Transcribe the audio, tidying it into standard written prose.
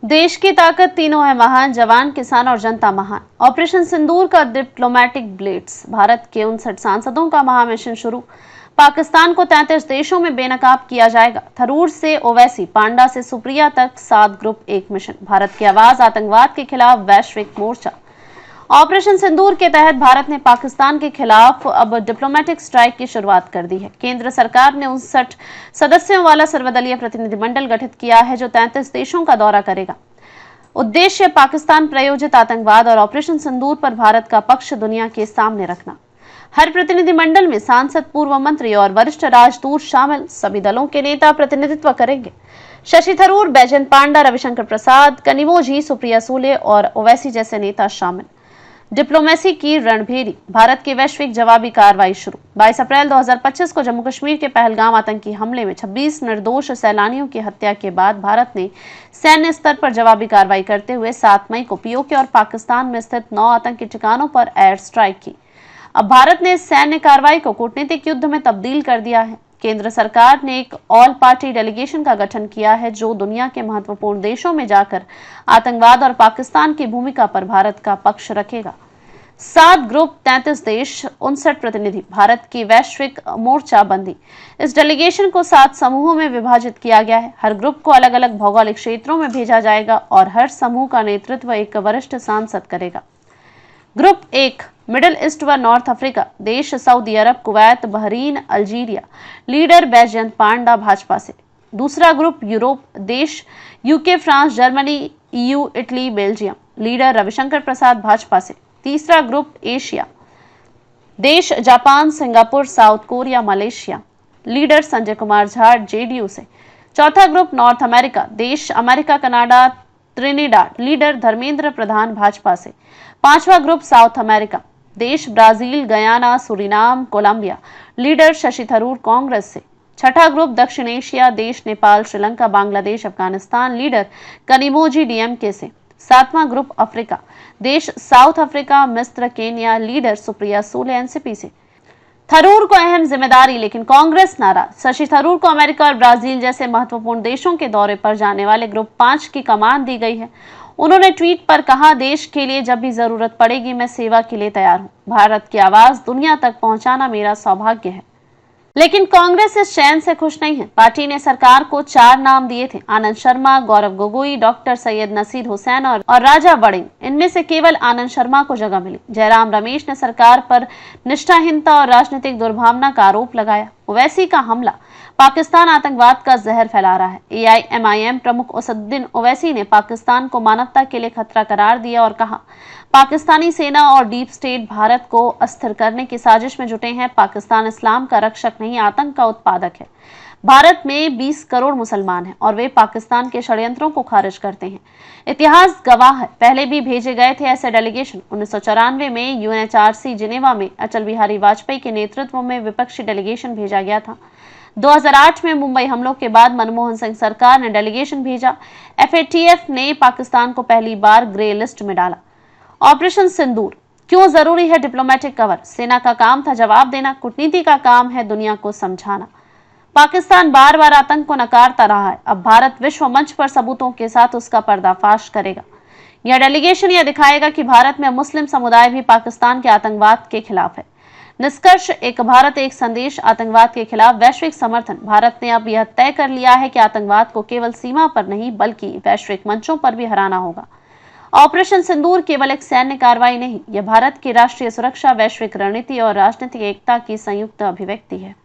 देश की ताकत तीनों है महान, जवान, किसान और जनता महान। ऑपरेशन सिंदूर का डिप्लोमेटिक ब्लेड्स, भारत के 59 सांसदों का महामिशन शुरू। पाकिस्तान को 33 देशों में बेनकाब किया जाएगा। थरूर से ओवैसी, पांडा से सुप्रिया तक 7 ग्रुप 1 मिशन। भारत की आवाज, आतंकवाद के खिलाफ वैश्विक मोर्चा। ऑपरेशन सिंदूर के तहत भारत ने पाकिस्तान के खिलाफ अब डिप्लोमेटिक स्ट्राइक की शुरुआत कर दी है। केंद्र सरकार ने 59 सदस्यों वाला सर्वदलीय प्रतिनिधिमंडल गठित किया है जो 33 देशों का दौरा करेगा। उद्देश्य पाकिस्तान प्रायोजित आतंकवाद और ऑपरेशन सिंदूर पर भारत का पक्ष दुनिया के सामने रखना। हर प्रतिनिधिमंडल में सांसद, पूर्व मंत्री और वरिष्ठ राजदूत शामिल। सभी दलों के नेता प्रतिनिधित्व करेंगे। शशि थरूर, बैजयंत पांडा, रविशंकर प्रसाद, कनिमोझी, सुप्रिया सूले और ओवैसी जैसे नेता शामिल। डिप्लोमेसी की रणभेरी, भारत की वैश्विक जवाबी कार्रवाई शुरू। 22 अप्रैल 2025 को जम्मू कश्मीर के पहलगाम आतंकी हमले में 26 निर्दोष सैलानियों की हत्या के बाद भारत ने सैन्य स्तर पर जवाबी कार्रवाई करते हुए 7 मई को पीओके और पाकिस्तान में स्थित 9 आतंकी ठिकानों पर एयर स्ट्राइक की। अब भारत ने इस सैन्य कार्रवाई को कूटनीतिक युद्ध में तब्दील कर दिया है। केंद्र सरकार ने एक ऑल पार्टी डेलीगेशन का गठन किया है जो दुनिया के महत्वपूर्ण देशों में जाकर आतंकवाद और पाकिस्तान की भूमिका पर भारत का पक्ष रखेगा। 7 ग्रुप 33 देश 59 प्रतिनिधि, भारत की वैश्विक मोर्चा बंदी। इस डेलीगेशन को 7 समूहों में विभाजित किया गया है। हर ग्रुप को अलग अलग भौगोलिक क्षेत्रों में भेजा जाएगा और हर समूह का नेतृत्व एक वरिष्ठ सांसद करेगा। ग्रुप 1 मिडिल ईस्ट व नॉर्थ अफ्रीका देश, Saudi Arab, Kuwait, Bahrain, Algeria. Leader Baijayant Panda Bhajpa से। दूसरा ग्रुप यूरोप देश, UK, France, Germany, EU, Italy, Belgium. Leader Ravishankar Prasad Bhajpa से। तीसरा ग्रुप एशिया देश, Japan, Singapore, South Korea, Malaysia. Leader Sanjay Kumar Jha JDU से। चौथा ग्रुप नॉर्थ अमेरिका देश, America, Canada, Trinidad. Leader Dharmendra Pradhan Bhajpa से। पांचवा ग्रुप साउथ अमेरिका देश, Brazil, Guyana, Suriname, Colombia. Leader Shashi Tharoor Congress से। छठा ग्रुप दक्षिण एशिया देश, नेपाल, श्रीलंका, बांग्लादेश, अफगानिस्तान। लीडर कनिमोझी डीएमके से। सातवां ग्रुप अफ्रीका देश, साउथ अफ्रीका, मिस्र, केन्या। लीडर सुप्रिया सूले एनसीपी से। थरूर को अहम जिम्मेदारी लेकिन कांग्रेस नाराज। शशि थरूर को अमेरिका और ब्राजील जैसे महत्वपूर्ण देशों के दौरे पर जाने वाले ग्रुप 5 की कमान दी गई है। उन्होंने ट्वीट पर कहा, देश के लिए जब भी जरूरत पड़ेगी मैं सेवा के लिए तैयार हूं। भारत की आवाज दुनिया तक पहुंचाना मेरा सौभाग्य है। लेकिन कांग्रेस इस चयन से खुश नहीं है। पार्टी ने सरकार को 4 नाम दिए थे, आनंद शर्मा, गौरव गोगोई, डॉक्टर सैयद नसीर हुसैन और राजा वड़िंग। इनमें से केवल आनंद शर्मा को जगह मिली। जयराम रमेश ने सरकार पर निष्ठाहीनता और राजनीतिक दुर्भावना का आरोप लगाया। ओवैसी का हमला, पाकिस्तान आतंकवाद का जहर फैला रहा है। एआईएमआईएम प्रमुख असदुद्दीन ओवैसी ने पाकिस्तान को मानवता के लिए खतरा करार दिया और कहा, पाकिस्तानी सेना और डीप स्टेट भारत को अस्थिर करने की साजिश में जुटे हैं। पाकिस्तान इस्लाम का रक्षक नहीं, आतंक का उत्पादक है। भारत में 20 करोड़ मुसलमान हैं और वे पाकिस्तान के षड्यंत्रों को खारिज करते हैं। इतिहास गवाह है, पहले भी भेजे गए थे ऐसे डेलीगेशन। 1994 में यूएनएचआरसी जिनेवा में अटल बिहारी वाजपेयी के नेतृत्व में विपक्षी डेलीगेशन भेजा गया था। 2008 में मुंबई हमलों के बाद मनमोहन सिंह सरकार ने डेलीगेशन भेजा। एफएटीएफ ने पाकिस्तान को पहली बार ग्रे लिस्ट में डाला। ऑपरेशन सिंदूर क्यों जरूरी है डिप्लोमेटिक कवर? सेना का काम था जवाब देना, कूटनीति का काम है दुनिया को समझाना। पाकिस्तान बार बार आतंक को नकारता रहा है। अब भारत विश्व मंच पर सबूतों के साथ उसका पर्दाफाश करेगा। यह डेलीगेशन यह दिखाएगा कि भारत में मुस्लिम समुदाय भी पाकिस्तान के आतंकवाद के खिलाफ है। निष्कर्ष, एक भारत एक संदेश, आतंकवाद के खिलाफ वैश्विक समर्थन। भारत ने अब यह तय कर लिया है कि आतंकवाद को केवल सीमा पर नहीं बल्कि वैश्विक मंचों पर भी हराना होगा। ऑपरेशन सिंदूर केवल एक सैन्य कार्रवाई नहीं, यह भारत की राष्ट्रीय सुरक्षा, वैश्विक रणनीति और राजनीतिक एकता की संयुक्त अभिव्यक्ति है।